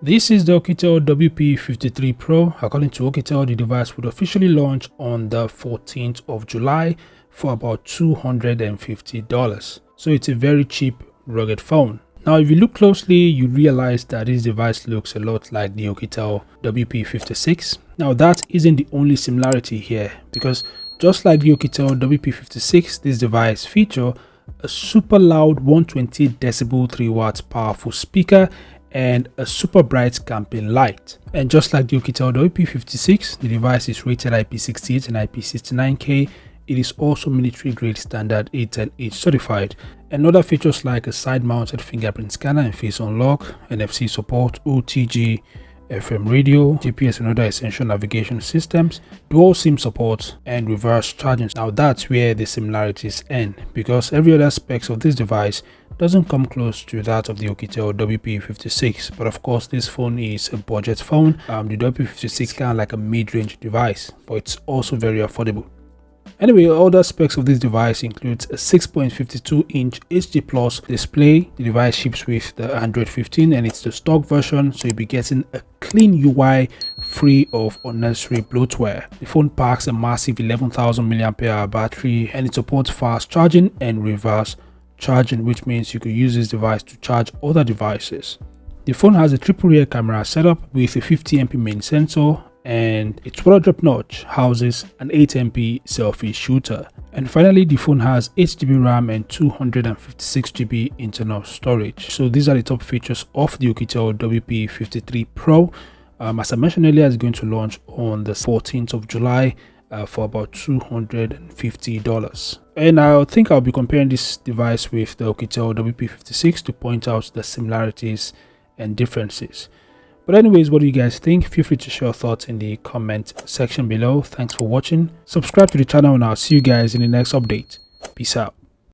This is the Oukitel WP53 Pro. According to Oukitel, the device would officially launch on the 14th of July for about $250. So it's a very cheap, rugged phone. Now, if you look closely, you realize that this device looks a lot like the Oukitel WP56. Now, that isn't the only similarity here, because just like the Oukitel WP56, this device features a super loud 120 decibel 3 watts powerful speaker and a super bright camping light. And just like the Oukitel WP56, the device is rated IP68 and IP69K. It is also military grade standard 810H certified. And other features like a side mounted fingerprint scanner and face unlock, NFC support, OTG, FM radio, GPS and other essential navigation systems, dual SIM support, and reverse charging. Now that's where the similarities end, because every other specs of this device doesn't come close to that of the Oukitel WP56. But of course, this phone is a budget phone. The WP56 is kind of like a mid-range device, but it's also very affordable. Anyway, other specs of this device includes a 6.52-inch HD Plus display. The device ships with the Android 15 and it's the stock version, so you'll be getting a clean UI free of unnecessary bloatware. The phone packs a massive 11,000 mAh battery, and it supports fast charging and reverse charging, which means you could use this device to charge other devices. The phone has a triple rear camera setup with a 50MP main sensor, and its water drop notch houses an 8MP selfie shooter. And finally, the phone has 8GB RAM and 256GB internal storage. So these are the top features of the Oukitel WP53 Pro. As I mentioned earlier, it's going to launch on the 14th of July for about $250. And I think I'll be comparing this device with the Oukitel WP56 to point out the similarities and differences. But anyways, what do you guys think? Feel free to share your thoughts in the comment section below. Thanks for watching. Subscribe to the channel and I'll see you guys in the next update. Peace out.